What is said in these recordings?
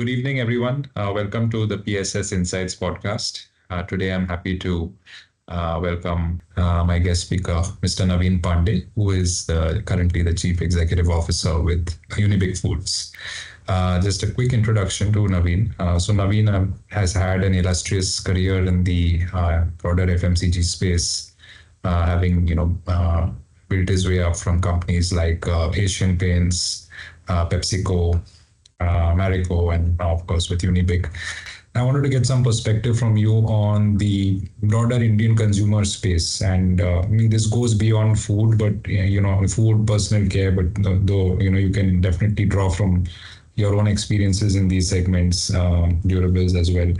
Good evening, everyone. Welcome to the PSS Insights podcast. Today, I'm happy to welcome my guest speaker, Mr. Naveen Pandey, who is currently the Chief Executive Officer with Unibic Foods. Just a quick introduction to Naveen. Naveen has had an illustrious career in the broader FMCG space, having built his way up from companies like Asian Paints, PepsiCo, Marico, and now, of course, with Unibic. I wanted to get some perspective from you on the broader Indian consumer space, and I mean this goes beyond food, but food, personal care. But though you can definitely draw from your own experiences in these segments, durables as well.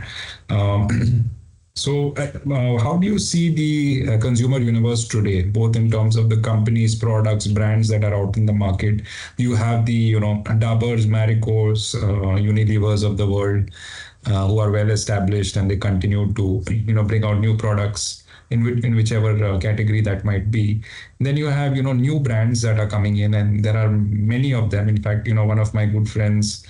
How do you see the consumer universe today, both in terms of the companies, products, brands that are out in the market? You have the, Daburs, Maricos, Unilevers of the world, who are well established, and they continue to, bring out new products in whichever category that might be. Then you have, new brands that are coming in, and there are many of them. In fact, one of my good friends,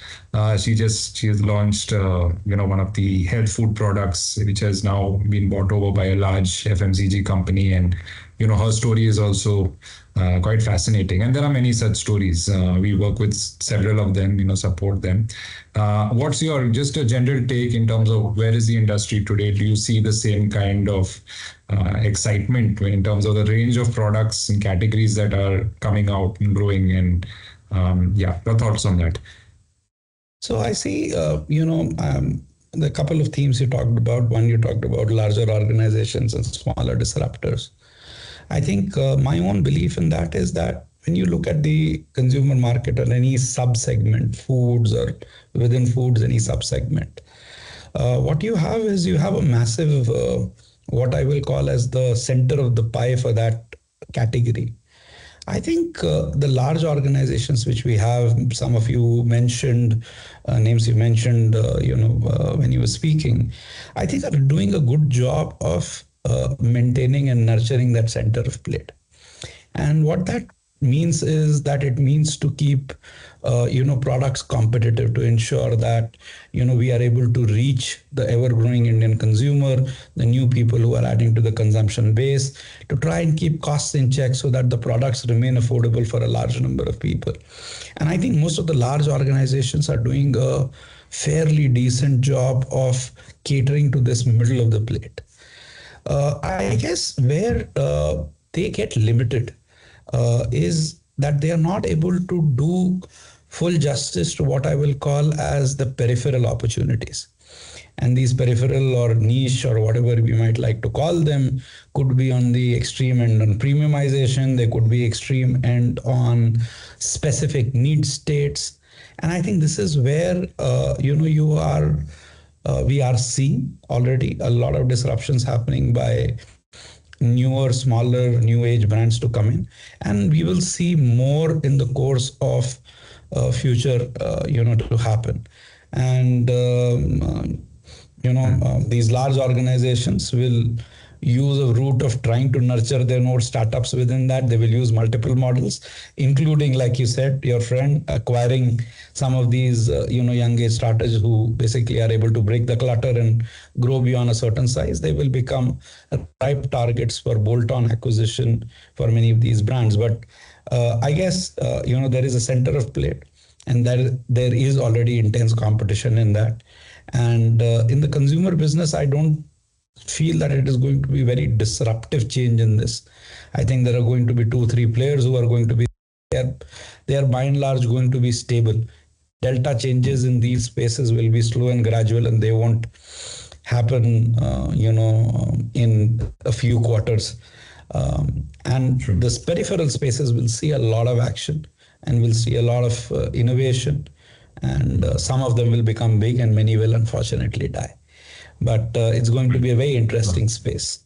she has launched, one of the health food products, which has now been bought over by a large FMCG company. And, her story is also quite fascinating. And there are many such stories. We work with several of them, support them. What's your, just a general take in terms of where is the industry today? Do you see the same kind of excitement in terms of the range of products and categories that are coming out and growing? And your thoughts on that? So I see, the couple of themes you talked about. One, you talked about larger organizations and smaller disruptors. I think my own belief in that is that when you look at the consumer market or any sub-segment, foods or within foods, any sub-segment, what you have is you have a massive, what I will call as the center of the pie for that category. I think the large organizations which we have, some of you mentioned, names you mentioned, when you were speaking, I think are doing a good job of maintaining and nurturing that center of plate. And what that means is that it means to keep products competitive, to ensure that we are able to reach the ever growing Indian consumer, the new people who are adding to the consumption base, to try and keep costs in check so that the products remain affordable for a large number of people. And I think most of the large organizations are doing a fairly decent job of catering to this middle of the plate. I guess where they get limited is that they are not able to do full justice to what I will call as the peripheral opportunities. And these peripheral or niche or whatever we might like to call them could be on the extreme end on premiumization. They could be extreme end on specific need states. And I think this is where, we are seeing already a lot of disruptions happening by newer, smaller, new age brands to come in. And we will see more in the course of future, to happen. And, these large organizations will use a route of trying to nurture their own startups within that. They will use multiple models, including, like you said, your friend, acquiring some of these, young age startups who basically are able to break the clutter and grow beyond a certain size. They will become ripe targets for bolt-on acquisition for many of these brands. But I guess, there is a center of plate, and that there is already intense competition in that. And in the consumer business, I don't feel that it is going to be very disruptive change in this. I think there are going to be 2-3 players who are going to be there. They are by and large going to be stable. Delta changes in these spaces will be slow and gradual, and they won't happen, in a few quarters. And the peripheral spaces will see a lot of action and will see a lot of innovation. And some of them will become big and many will unfortunately die. But it's going to be a very interesting space.